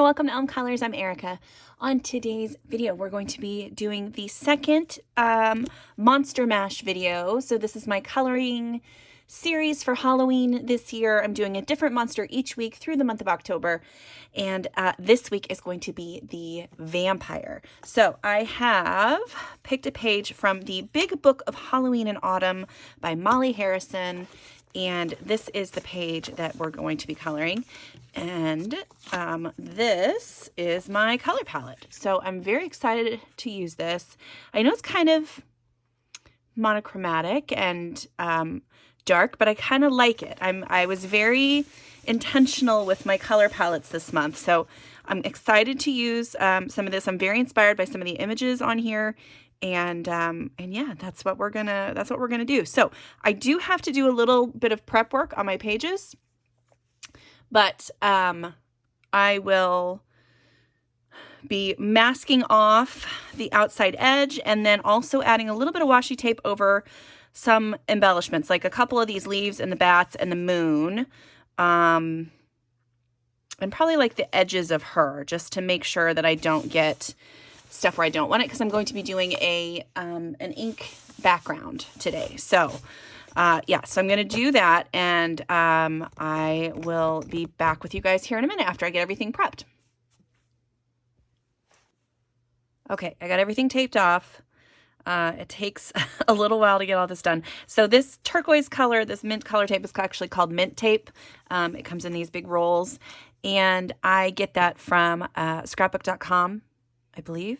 welcome to Elm Colors. I'm Erica. On today's video, we're going to be doing the second Monster Mash video. So this is my coloring series for Halloween this year. I'm doing a different monster each week through the month of October. And this week is going to be the vampire. So I have picked a page from the Big Book of Halloween and Autumn by Molly Harrison. And this is the page that we're going to be coloring. And this is my color palette. So I'm very excited to use this. I know it's kind of monochromatic and dark, but I kind of like it. I was very intentional with my color palettes this month. So I'm excited to use some of this. I'm very inspired by some of the images on here. And yeah, that's what we're gonna do. So I do have to do a little bit of prep work on my pages, but I will be masking off the outside edge and then also adding a little bit of washi tape over some embellishments, like a couple of these leaves and the bats and the moon, and probably like the edges of her, just to make sure that I don't get stuff where I don't want it, because I'm going to be doing an ink background today. So yeah, so I'm going to do that, and I will be back with you guys here in a minute after I get everything prepped. Okay, I got everything taped off. It takes a little while to get all this done. So this turquoise color, this mint color tape, is actually called mint tape. It comes in these big rolls, and I get that from scrapbook.com. I believe.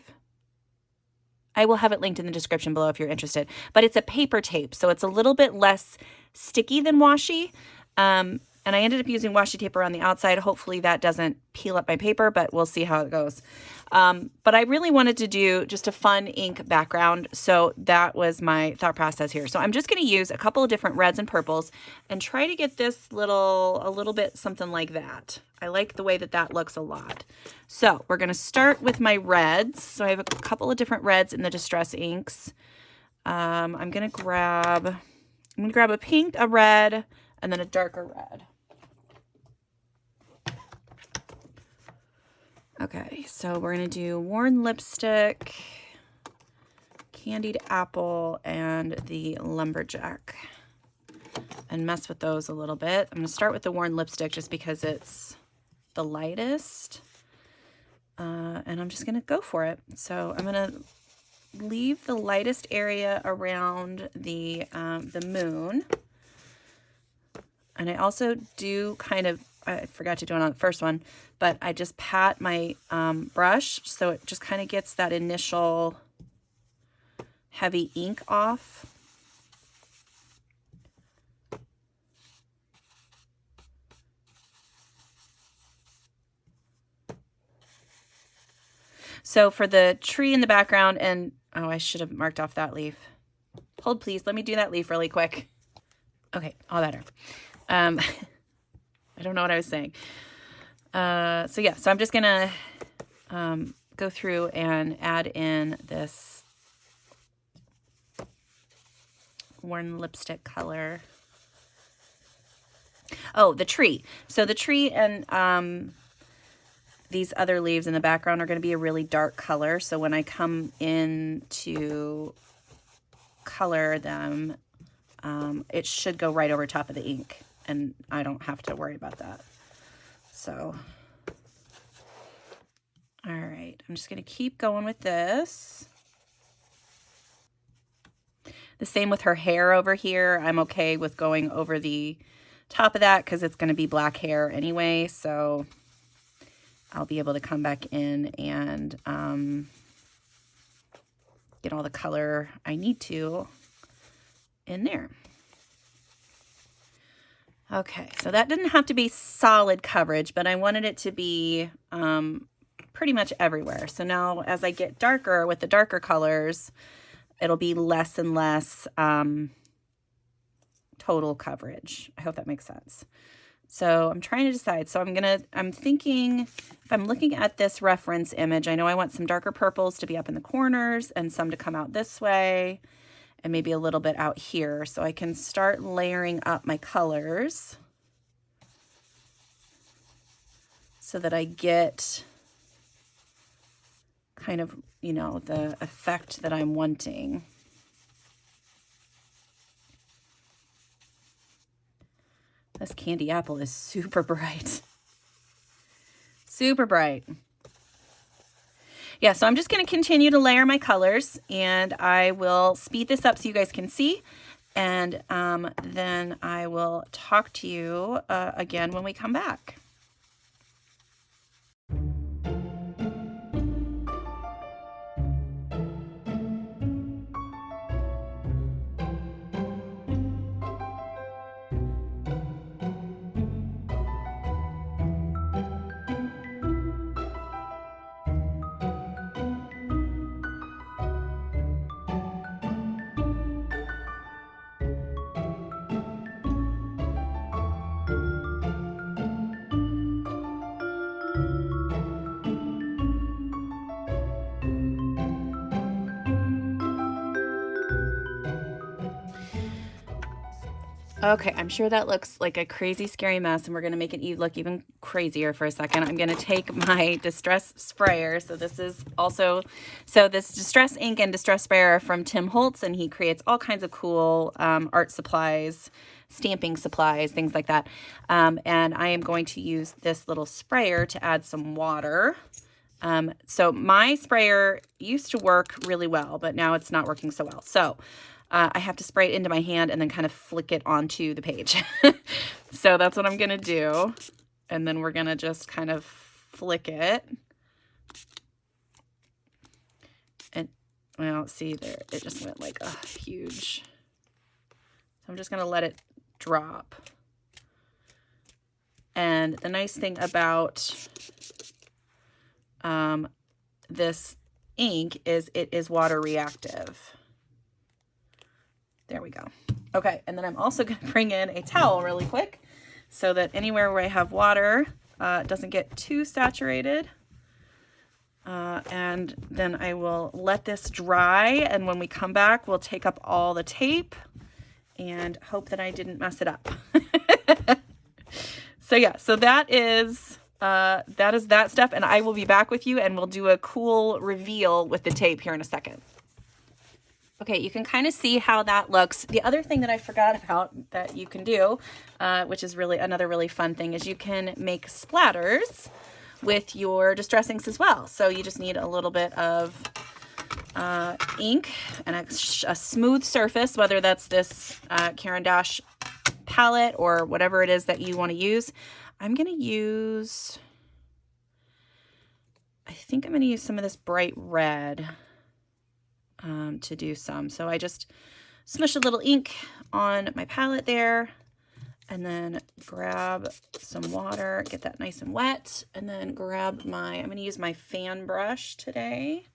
I will have it linked in the description below if you're interested. But it's a paper tape, so it's a little bit less sticky than washi. And I ended up using washi tape around the outside. Hopefully that doesn't peel up my paper, but we'll see how it goes. But I really wanted to do just a fun ink background, so that was my thought process here. So I'm just going to use a couple of different reds and purples and try to get this a little bit something like that. I like the way that that looks a lot. So we're going to start with my reds. So I have a couple of different reds in the Distress inks. I'm going to grab a pink, a red, and then a darker red. Okay, so we're going to do Worn Lipstick, Candied Apple, and the Lumberjack, and mess with those a little bit. I'm going to start with the Worn Lipstick just because it's the lightest, and I'm just going to go for it. So I'm going to leave the lightest area around the moon, and I also do kind of, I forgot to do it on the first one, but I just pat my brush so it just kind of gets that initial heavy ink off. So for the tree in the background, and oh, I should have marked off that leaf. Hold please, let me do that leaf really quick. Okay, all better. I don't know what I was saying. So yeah, so I'm just gonna go through and add in this Worn Lipstick color. Oh, the tree. So the tree and these other leaves in the background are going to be a really dark color. So when I come in to color them, it should go right over top of the ink, and I don't have to worry about that. So, all right, I'm just going to keep going with this. The same with her hair over here. I'm okay with going over the top of that because it's going to be black hair anyway. So I'll be able to come back in and get all the color I need to in there. Okay, so that didn't have to be solid coverage, but I wanted it to be pretty much everywhere. So now as I get darker with the darker colors, it'll be less and less total coverage. I hope that makes sense. So I'm trying to decide. So I'm thinking, if I'm looking at this reference image, I know I want some darker purples to be up in the corners and some to come out this way and maybe a little bit out here. So I can start layering up my colors so that I get kind of, you know, the effect that I'm wanting. This candy apple is super bright. Super bright. Yeah, so I'm just going to continue to layer my colors, and I will speed this up so you guys can see. And then I will talk to you again when we come back. Okay, I'm sure that looks like a crazy, scary mess, and we're going to make it look even crazier for a second. I'm going to take my Distress sprayer. So this Distress ink and Distress sprayer are from Tim Holtz, and he creates all kinds of cool art supplies, stamping supplies, things like that. And I am going to use this little sprayer to add some water. So my sprayer used to work really well, but now it's not working so well. So I have to spray it into my hand and then kind of flick it onto the page. So that's what I'm going to do. And then we're going to just kind of flick it. And, well, see there, it just went like a huge. So I'm just going to let it drop. And the nice thing about this ink is it is water reactive. There we go. Okay, and then I'm also going to bring in a towel really quick so that anywhere where I have water it doesn't get too saturated. And then I will let this dry, and when we come back, we'll take up all the tape and hope that I didn't mess it up. So yeah, so that is that stuff, and I will be back with you, and we'll do a cool reveal with the tape here in a second. Okay, you can kind of see how that looks. The other thing that I forgot about that you can do, which is really another really fun thing, is you can make splatters with your Distress inks as well. So you just need a little bit of ink and a smooth surface, whether that's this Caran d'Ache palette or whatever it is that you want to use. I'm going to use, I think I'm going to use some of this bright red to do some. So I just smush a little ink on my palette there, and then grab some water, get that nice and wet, and then grab I'm going to use my fan brush today.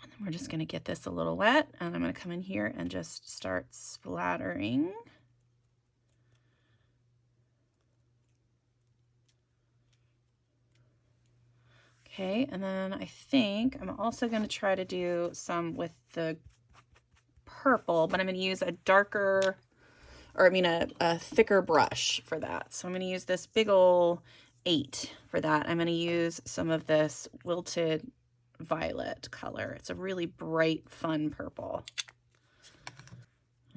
And then we're just going to get this a little wet, and I'm going to come in here and just start splattering. Okay, and then I think I'm also going to try to do some with the purple, but I'm going to use a darker, or I mean a thicker brush for that. So I'm going to use this big ol' 8 for that. I'm going to use some of this Wilted Violet color. It's a really bright, fun purple.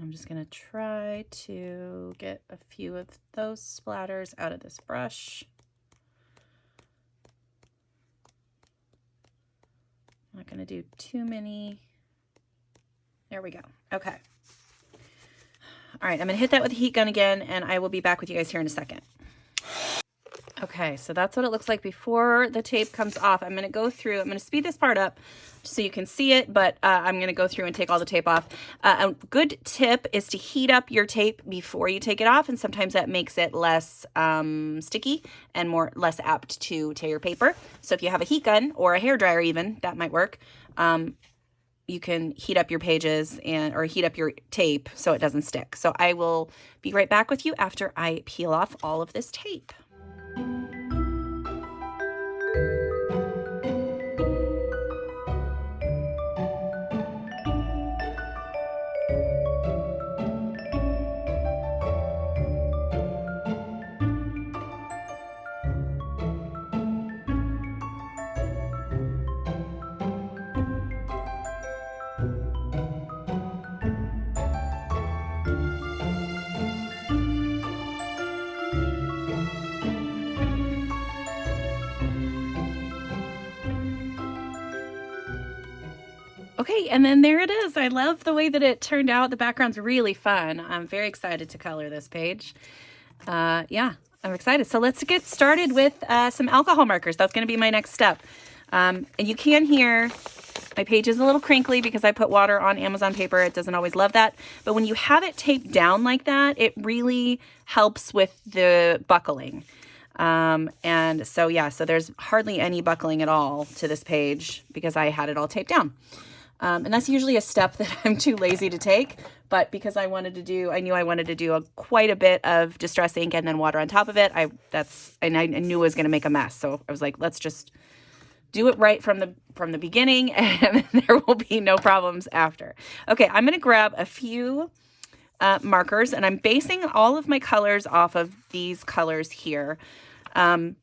I'm just going to try to get a few of those splatters out of this brush. I'm not going to do too many. There we go. Okay. All right, I'm going to hit that with a heat gun again, and I will be back with you guys here in a second. Okay, so that's what it looks like before the tape comes off. I'm going to go through, I'm going to speed this part up so you can see it, but I'm going to go through and take all the tape off. A good tip is to heat up your tape before you take it off, and sometimes that makes it less sticky and less apt to tear your paper. So if you have a heat gun or a hairdryer even, that might work. You can heat up your pages or heat up your tape so it doesn't stick. So I will be right back with you after I peel off all of this tape. Okay, and then there it is. I love the way that it turned out. The background's really fun. I'm very excited to color this page. Yeah, I'm excited. So let's get started with some alcohol markers. That's going to be my next step. And you can hear my page is a little crinkly because I put water on Amazon paper. It doesn't always love that. But when you have it taped down like that, it really helps with the buckling. And so, yeah, so there's hardly any buckling at all to this page because I had it all taped down. And that's usually a step that I'm too lazy to take. But because I knew I wanted to do quite a bit of distress ink and then water on top of it. I knew it was going to make a mess. So I was like, let's just do it right from the beginning, and there will be no problems after. Okay, I'm going to grab a few markers, and I'm basing all of my colors off of these colors here. I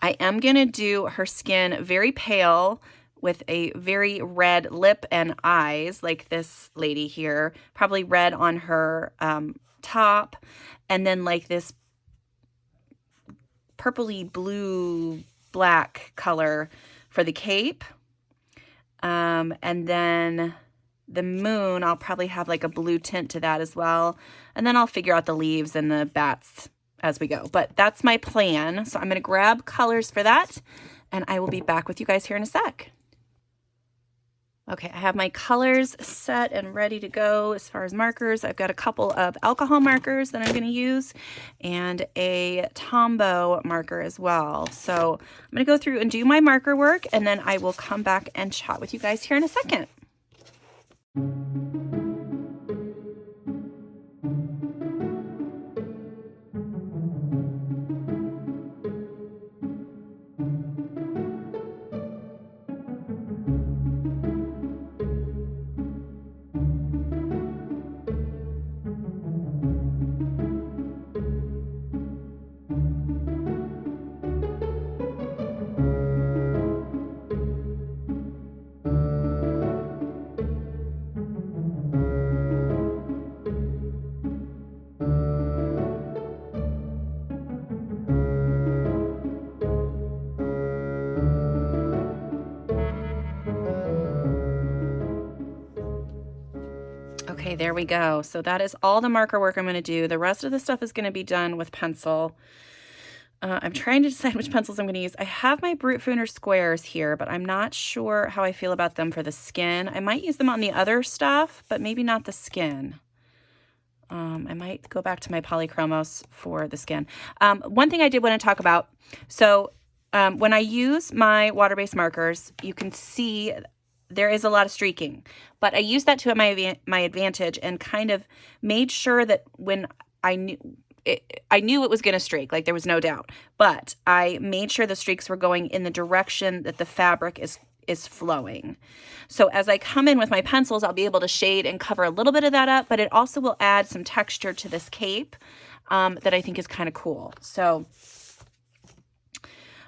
am going to do her skin very pale with a very red lip and eyes, like this lady here. Probably red on her top, and then like this purpley blue black color for the cape. And then the moon, I'll probably have like a blue tint to that as well. And then I'll figure out the leaves and the bats as we go. But that's my plan. So I'm going to grab colors for that, and I will be back with you guys here in a sec. Okay, I have my colors set and ready to go as far as markers. I've got a couple of alcohol markers that I'm going to use and a Tombow marker as well. So I'm going to go through and do my marker work, and then I will come back and chat with you guys here in a second. Okay, there we go. So that is all the marker work I'm going to do. The rest of the stuff is going to be done with pencil. I'm trying to decide which pencils I'm going to use. I have my Brute Fooner squares here, but I'm not sure how I feel about them for the skin. I might use them on the other stuff, but maybe not the skin. I might go back to my Polychromos for the skin. One thing I did want to talk about. So when I use my water-based markers, you can see there is a lot of streaking, but I used that to my advantage and kind of made sure that when I knew it was going to streak, like there was no doubt, but I made sure the streaks were going in the direction that the fabric is flowing. So as I come in with my pencils, I'll be able to shade and cover a little bit of that up, but it also will add some texture to this cape that I think is kind of cool. So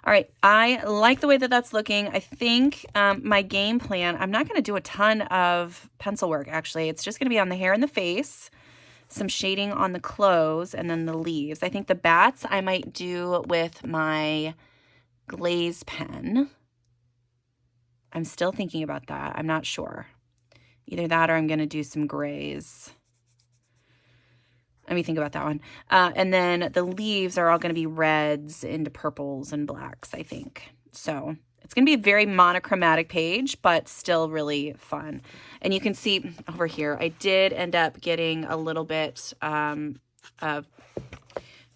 all right, I like the way that that's looking. I think my game plan, I'm not going to do a ton of pencil work, actually. It's just going to be on the hair and the face, some shading on the clothes, and then the leaves. I think the bats I might do with my glaze pen. I'm still thinking about that. I'm not sure. Either that or I'm going to do some grays. Let me think about that one. And then the leaves are all going to be reds into purples and blacks, I think. So it's going to be a very monochromatic page, but still really fun. And you can see over here, I did end up getting a little bit of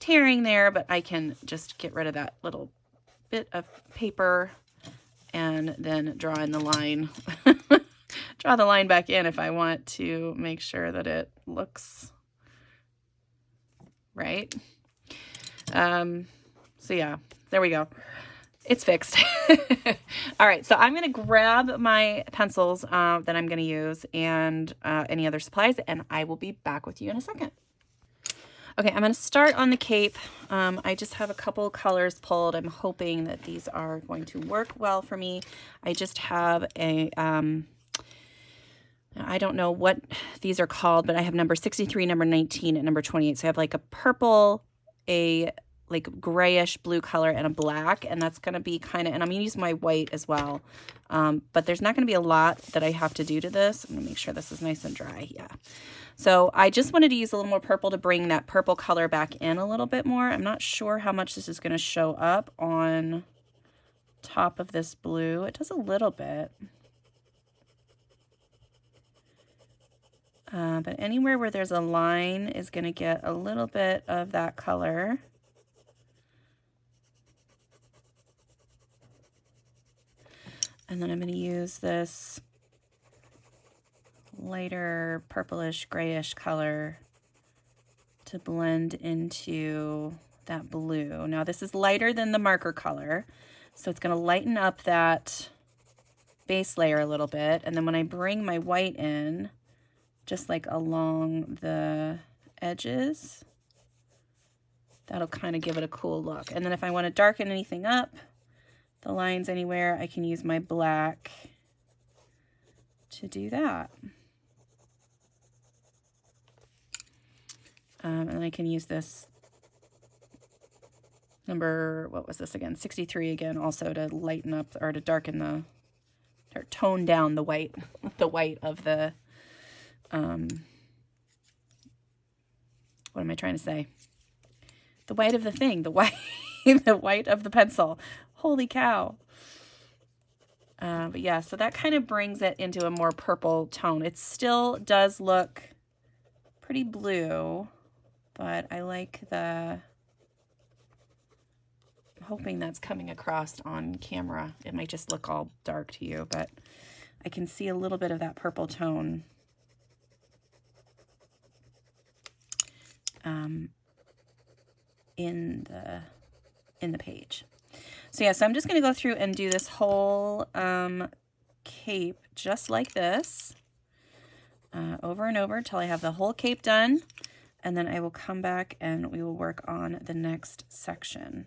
tearing there, but I can just get rid of that little bit of paper and then draw in the line. Draw the line back in if I want to make sure that it looks right. So yeah, there we go. It's fixed. All right, so I'm going to grab my pencils that I'm going to use and any other supplies, and I will be back with you in a second. Okay, I'm going to start on the cape. I just have a couple colors pulled. I'm hoping that these are going to work well for me. I just have a I don't know what these are called, but I have number 63, number 19, and number 28. So I have like a purple, a like grayish blue color and a black, and that's going to be kind of, and I'm going to use my white as well. But there's not going to be a lot that I have to do to this. I'm going to make sure this is nice and dry. Yeah. So I just wanted to use a little more purple to bring that purple color back in a little bit more. I'm not sure how much this is going to show up on top of this blue. It does a little bit. But anywhere where there's a line is going to get a little bit of that color. And then I'm going to use this lighter purplish grayish color to blend into that blue. Now this is lighter than the marker color, so it's going to lighten up that base layer a little bit. And then when I bring my white in, just like along the edges, that'll kind of give it a cool look. And then if I want to darken anything up, the lines anywhere, I can use my black to do that. And then I can use this number, what was this again? 63 again, also to lighten up or to darken the, or tone down the white, the white of the, what am I trying to say? The white of the thing, the white, the white of the pencil. Holy cow. But yeah, so that kind of brings it into a more purple tone. It still does look pretty blue, but I like the, I'm hoping that's coming across on camera. It might just look all dark to you, but I can see a little bit of that purple tone in the page. So yeah, so I'm just going to go through and do this whole cape just like this, over and over until I have the whole cape done, and then I will come back and we will work on the next section.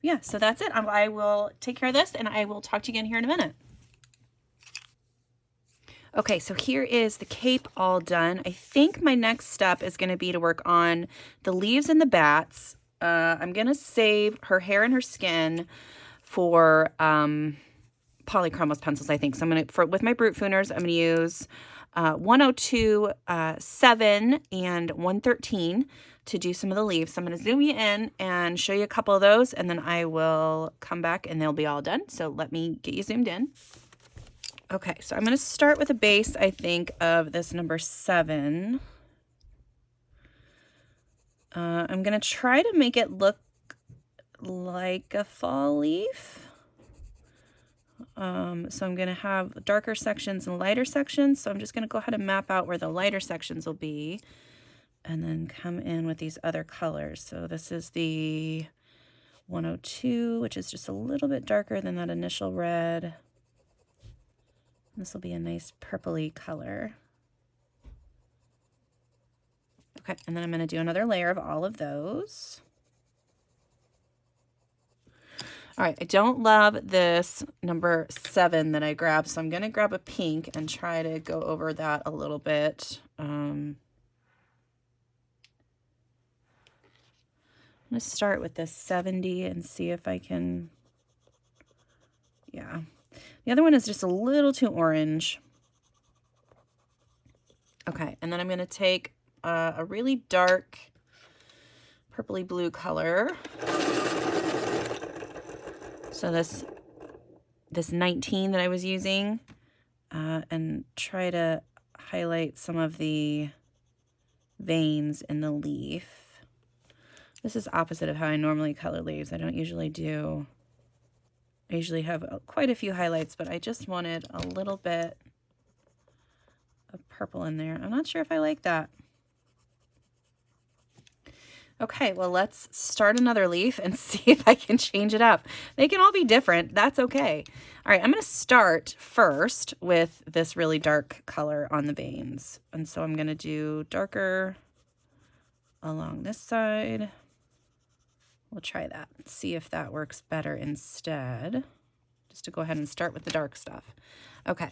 Yeah, so that's it. I will take care of this and I will talk to you again here in a minute. Okay, so here is the cape all done. I think my next step is going to be to work on the leaves and the bats. I'm going to save her hair and her skin for polychromos pencils, I think. So I'm going to, with my Brute Fooners, I'm going to use 102, 7, and 113 to do some of the leaves. So I'm going to zoom you in and show you a couple of those, and then I will come back and they'll be all done. So let me get you zoomed in. Okay, so I'm going to start with a base, I think, of this number 7. I'm going to try to make it look like a fall leaf. So I'm going to have darker sections and lighter sections. So I'm just going to go ahead and map out where the lighter sections will be and then come in with these other colors. So this is the 102, which is just a little bit darker than that initial red. This will be a nice purpley color. Okay, and then I'm going to do another layer of all of those. All right, I don't love this number 7 that I grabbed, so I'm going to grab a pink and try to go over that a little bit. I'm going to start with this 70 and see if I can, yeah. The other one is just a little too orange. Okay, and then I'm going to take a really dark purpley blue color. So this 19 that I was using, and try to highlight some of the veins in the leaf. This is opposite of how I normally color leaves. I don't usually do, I usually have quite a few highlights, but I just wanted a little bit of purple in there. I'm not sure if I like that. Okay, well, let's start another leaf and see if I can change it up. They can all be different. That's okay. All right, I'm going to start first with this really dark color on the veins. And so I'm going to do darker along this side. We'll try that. See if that works better instead. Just to go ahead and start with the dark stuff. Okay.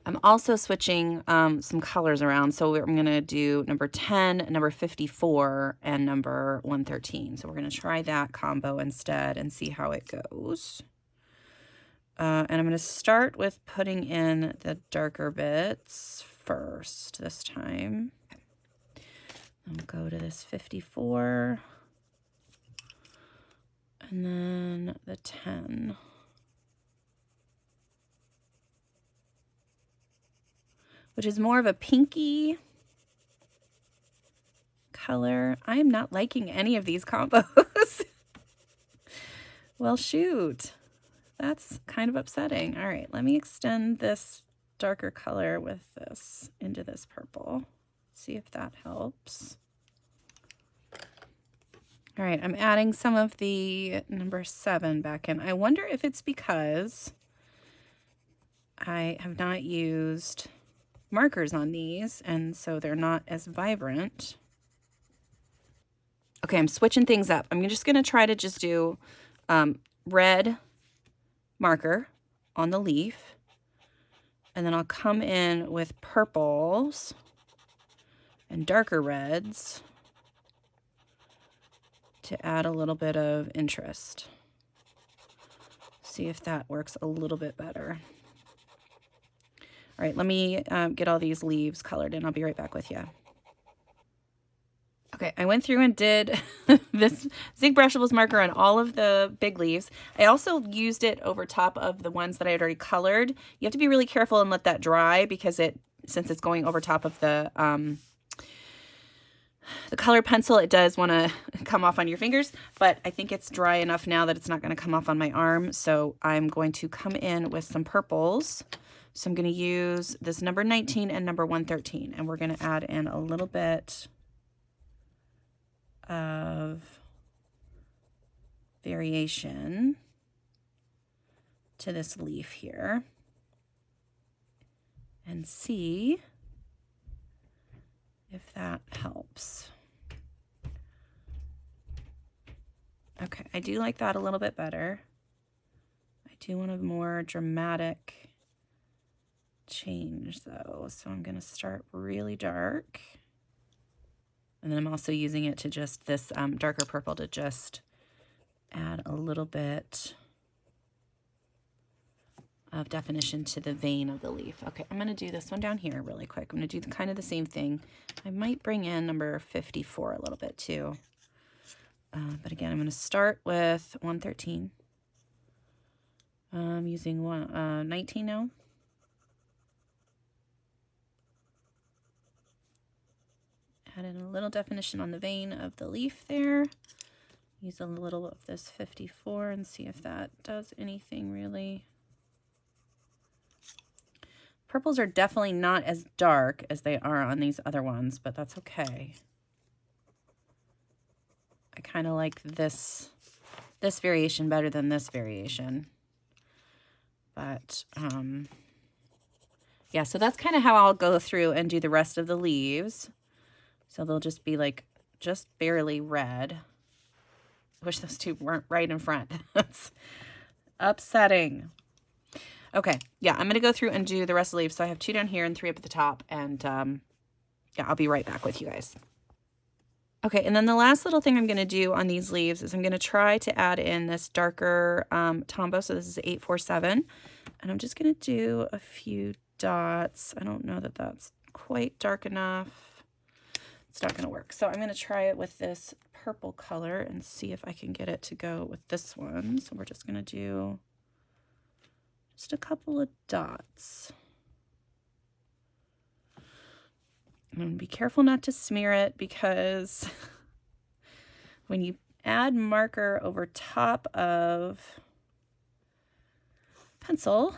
I'm also switching some colors around. So I'm going to do number 10, number 54, and number 113. So we're going to try that combo instead and see how it goes. And I'm going to start with putting in the darker bits first this time. I'll go to this 54 and then the 10. Which is more of a pinky color. I am not liking any of these combos. Well, shoot. That's kind of upsetting. All right, let me extend this darker color with this into this purple. See if that helps. All right, I'm adding some of the number 7 back in. I wonder if it's because I have not used markers on these, and so they're not as vibrant. Okay, I'm switching things up. I'm just going to try to just do red marker on the leaf, and then I'll come in with purples and darker reds to add a little bit of interest. See if that works a little bit better. All right, let me get all these leaves colored and I'll be right back with you. Okay, I went through and did this Zig Brushables marker on all of the big leaves. I also used it over top of the ones that I had already colored. You have to be really careful and let that dry because since it's going over top of the color pencil, it does want to come off on your fingers, but I think it's dry enough now that it's not going to come off on my arm. So I'm going to come in with some purples. So I'm going to use this number 19 and number 113, and we're going to add in a little bit of variation to this leaf here and see if that helps. Okay, I do like that a little bit better. I do want a more dramatic change though, so I'm going to start really dark. And then I'm also using it to just this darker purple to just add a little bit of definition to the vein of the leaf. Okay, I'm going to do this one down here really quick. I'm going to do kind of the same thing. I might bring in number 54 a little bit too. But again, I'm going to start with 113. I'm using 19 now. Add in a little definition on the vein of the leaf there. Use a little of this 54 and see if that does anything really. Purples are definitely not as dark as they are on these other ones, but that's okay. I kind of like this variation better than this variation. But yeah, so that's kind of how I'll go through and do the rest of the leaves. So they'll just be like, just barely red. I wish those two weren't right in front. That's upsetting. Okay, yeah, I'm going to go through and do the rest of the leaves. So I have 2 down here and 3 up at the top. And yeah, I'll be right back with you guys. Okay, and then the last little thing I'm going to do on these leaves is I'm going to try to add in this darker Tombow. So this is 847. And I'm just going to do a few dots. I don't know that that's quite dark enough. It's not going to work. So I'm going to try it with this purple color and see if I can get it to go with this one. So we're just going to do just a couple of dots. And be careful not to smear it because when you add marker over top of pencil,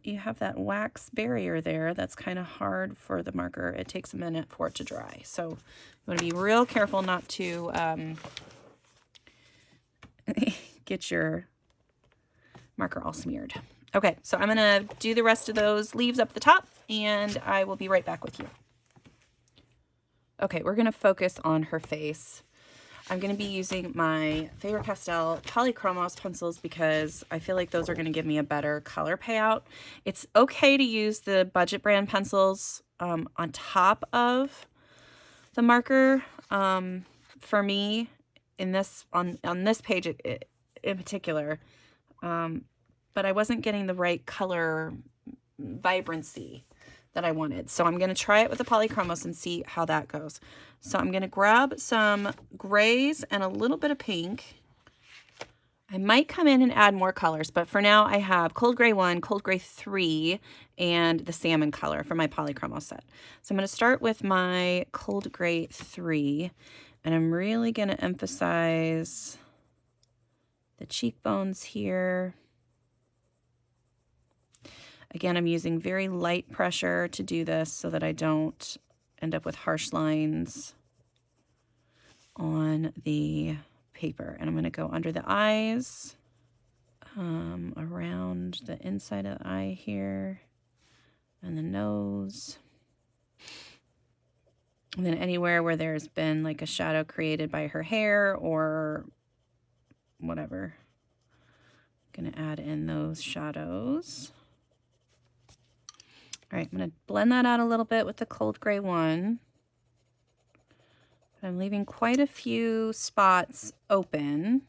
you have that wax barrier there that's kind of hard for the marker. It takes a minute for it to dry. So you want to be real careful not to get your marker all smeared. Okay, so I'm going to do the rest of those leaves up the top, and I will be right back with you. Okay, we're going to focus on her face. I'm going to be using my Faber-Castell Polychromos pencils because I feel like those are going to give me a better color payout. It's okay to use the budget brand pencils on top of the marker. For me, in this on this page in particular, but I wasn't getting the right color vibrancy that I wanted. So I'm going to try it with the Polychromos and see how that goes. So I'm going to grab some grays and a little bit of pink. I might come in and add more colors, but for now I have Cold Gray 1, Cold Gray 3, and the salmon color for my Polychromos set. So I'm going to start with my Cold Gray 3, and I'm really going to emphasize the cheekbones here. Again, I'm using very light pressure to do this so that I don't end up with harsh lines on the paper. And I'm going to go under the eyes, around the inside of the eye here, and the nose. And then anywhere where there's been like a shadow created by her hair or whatever, I'm going to add in those shadows. All right, I'm going to blend that out a little bit with the Cold Gray 1. But I'm leaving quite a few spots open.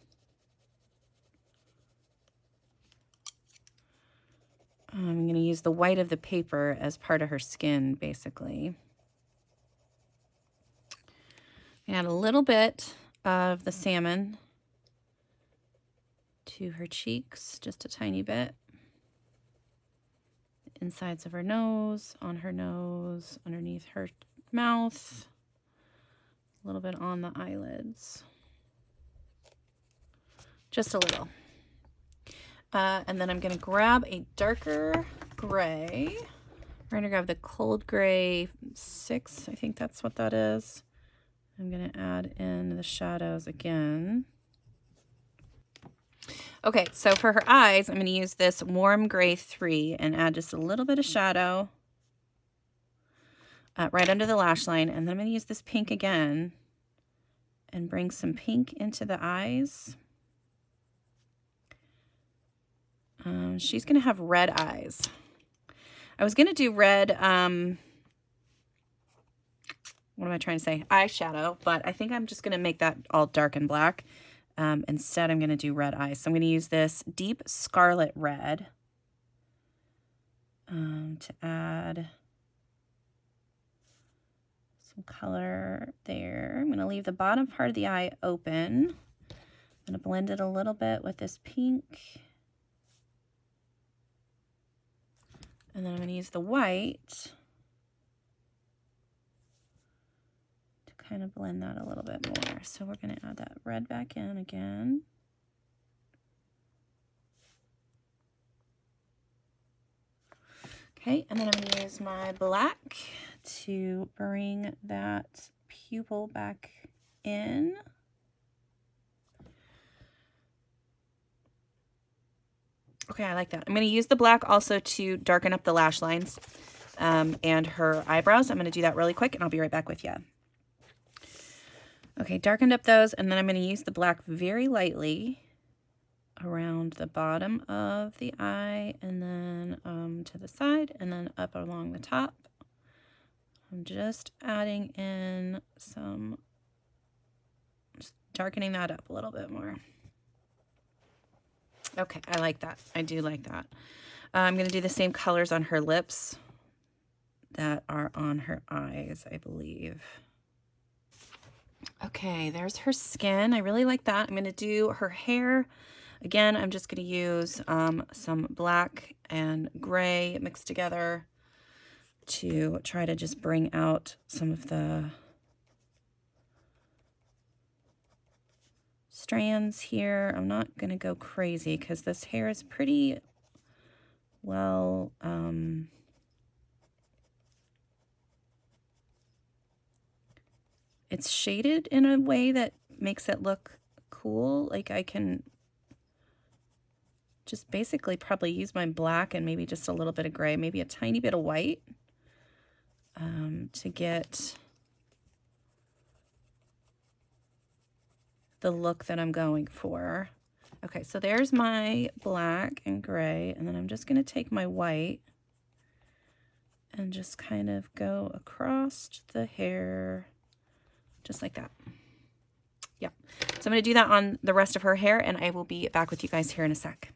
I'm going to use the white of the paper as part of her skin, basically. Add a little bit of the salmon to her cheeks, just a tiny bit. Insides of her nose, on her nose, underneath her mouth, a little bit on the eyelids. Just a little. And then I'm going to grab a darker gray. We're going to grab the Cold Gray 6. I think that's what that is. I'm going to add in the shadows again. Okay, so for her eyes, I'm going to use this Warm Gray 3 and add just a little bit of shadow right under the lash line. And then I'm going to use this pink again and bring some pink into the eyes. She's going to have red eyes. I was going to do red, what am I trying to say? Eyeshadow, but I think I'm just going to make that all dark and black. Instead, I'm going to do red eyes. So I'm going to use this deep scarlet red to add some color there. I'm going to leave the bottom part of the eye open. I'm going to blend it a little bit with this pink. And then I'm going to use the white to kind of blend that a little bit more. So we're going to add that red back in again. Okay, and then I'm going to use my black to bring that pupil back in. Okay, I like that. I'm going to use the black also to darken up the lash lines and her eyebrows. I'm going to do that really quick, and I'll be right back with you. Okay, darkened up those, and then I'm going to use the black very lightly around the bottom of the eye, and then to the side, and then up along the top. I'm just adding in some, just darkening that up a little bit more. Okay, I like that. I do like that. I'm going to do the same colors on her lips that are on her eyes, I believe. Okay, there's her skin. I really like that. I'm going to do her hair. Again, I'm just going to use some black and gray mixed together to try to just bring out some of the strands here. I'm not going to go crazy because this hair is pretty well it's shaded in a way that makes it look cool. Like I can just basically probably use my black and maybe just a little bit of gray, maybe a tiny bit of white to get the look that I'm going for. Okay, so there's my black and gray, and then I'm just going to take my white and just kind of go across the hair, just like that. Yeah, so I'm going to do that on the rest of her hair, and I will be back with you guys here in a sec.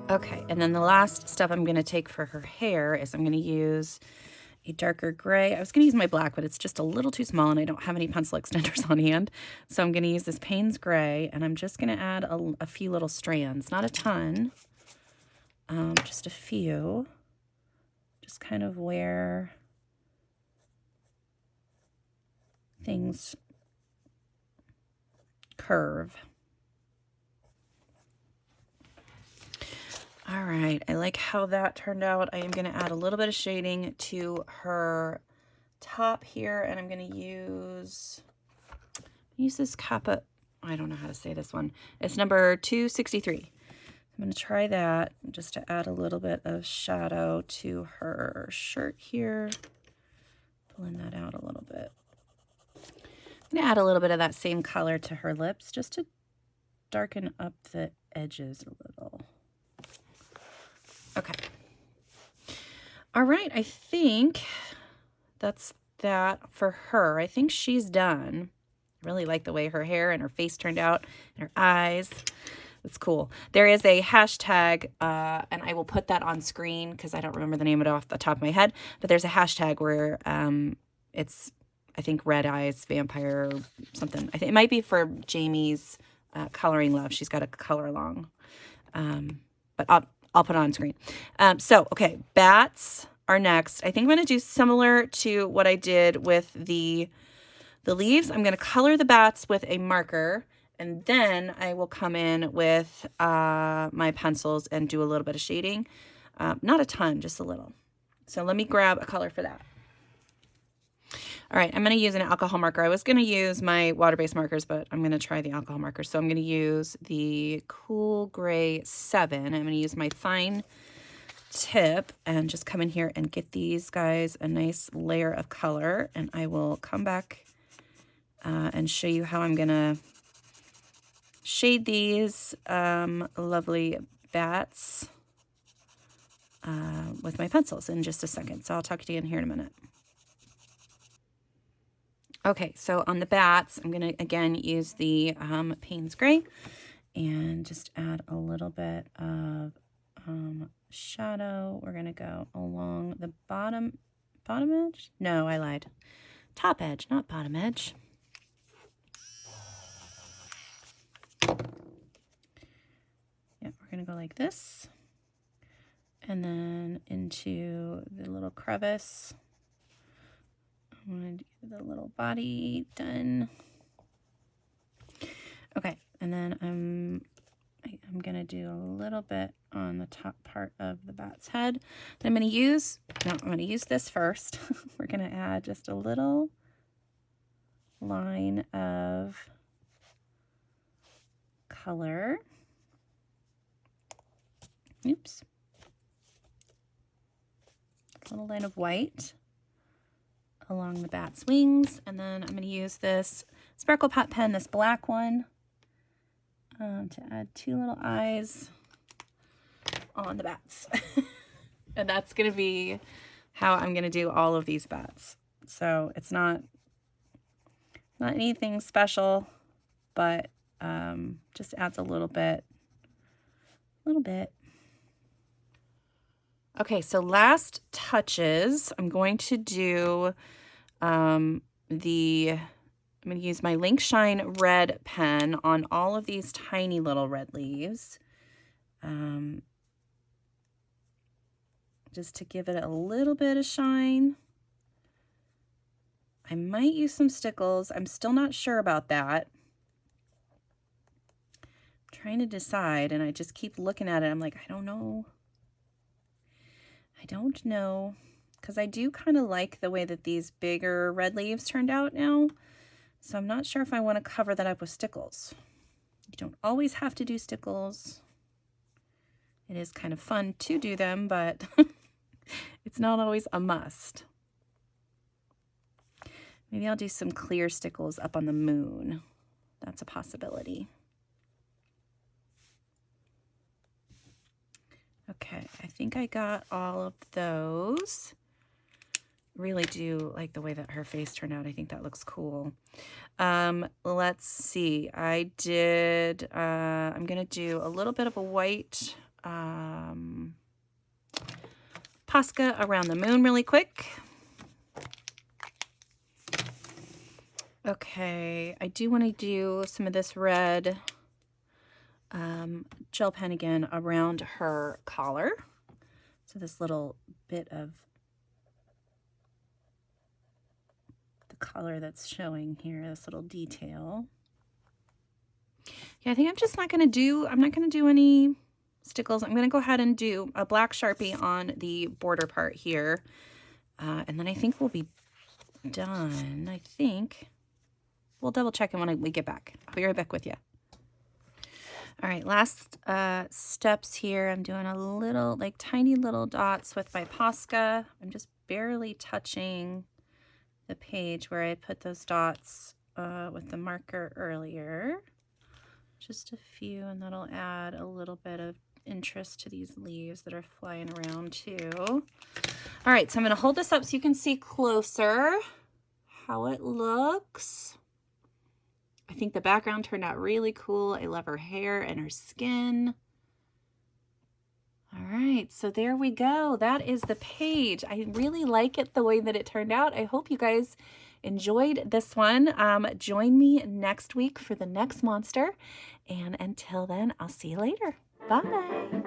Okay, and then the last step I'm going to take for her hair is I'm going to use a darker gray. I was going to use my black, but it's just a little too small and I don't have any pencil extenders on hand. So I'm going to use this Payne's gray, and I'm just going to add a few little strands, not a ton, just a few, just kind of where things curve. All right, I like how that turned out. I am going to add a little bit of shading to her top here, and I'm going to use this Kappa. I don't know how to say this one. It's number 263. I'm going to try that just to add a little bit of shadow to her shirt here. Blend that out a little bit. I'm going to add a little bit of that same color to her lips just to darken up the edges a little. Okay. All right, I think that's that for her. I think she's done. I really like the way her hair and her face turned out and her eyes. It's cool. There is a hashtag, and I will put that on screen because I don't remember the name of it off the top of my head, but there's a hashtag where it's, I think, Red Eyes Vampire or something. I think it might be for Jamie's Coloring Love. She's got a color along. But I'll put it on screen. So, okay, bats are next. I think I'm going to do similar to what I did with the leaves. I'm going to color the bats with a marker, and then I will come in with my pencils and do a little bit of shading. Not a ton, just a little. So let me grab a color for that. All right, I'm going to use an alcohol marker. I was going to use my water-based markers, but I'm going to try the alcohol marker. So I'm going to use the Cool Gray 7. I'm going to use my fine tip and just come in here and get these guys a nice layer of color. And I will come back and show you how I'm going to shade these lovely bats with my pencils in just a second. So I'll talk to you in here in a minute. Okay, so on the bats, I'm going to, again, use the Payne's Gray and just add a little bit of shadow. We're going to go along the bottom edge? No, I lied. Top edge, not bottom edge. Yeah, we're going to go like this. And then into the little crevice. I'm going to do the little body done. Okay, and then I'm going to do a little bit on the top part of the bat's head. I'm going to use this first. We're going to add just a little line of color. Oops. A little line of white along the bat's wings, and then I'm going to use this Sparkle Pot pen, this black one, to add two little eyes on the bats. And that's going to be how I'm going to do all of these bats. So it's not anything special, but just adds a little bit. Okay, so last touches, I'm going to do I'm going to use my Link Shine red pen on all of these tiny little red leaves. Just to give it a little bit of shine. I might use some stickles. I'm still not sure about that. I'm trying to decide, and I just keep looking at it. I'm like, I don't know I don't know, because I do kind of like the way that these bigger red leaves turned out now. So I'm not sure if I want to cover that up with stickles. You don't always have to do stickles. It is kind of fun to do them, but it's not always a must. Maybe I'll do some clear stickles up on the moon. That's a possibility. Okay, I think I got all of those. Really do like the way that her face turned out. I think that looks cool. Let's see. I'm gonna do a little bit of a white Posca around the moon really quick. Okay, I do want to do some of this red gel pen again around her collar. So this little bit of the color that's showing here, this little detail. Yeah, I think I'm just not going to do, I'm not going to do any stickles. I'm going to go ahead and do a black Sharpie on the border part here. And then I think we'll be done. I think we'll double check it when we get back. I'll be right back with you. All right, last steps here. I'm doing a little, like tiny little dots with my Posca. I'm just barely touching the page where I put those dots with the marker earlier. Just a few, and that'll add a little bit of interest to these leaves that are flying around too. All right, so I'm gonna hold this up so you can see closer how it looks. I think the background turned out really cool. I love her hair and her skin. All right, so there we go. That is the page. I really like it the way that it turned out. I hope you guys enjoyed this one. Join me next week for the next monster. And until then, I'll see you later. Bye.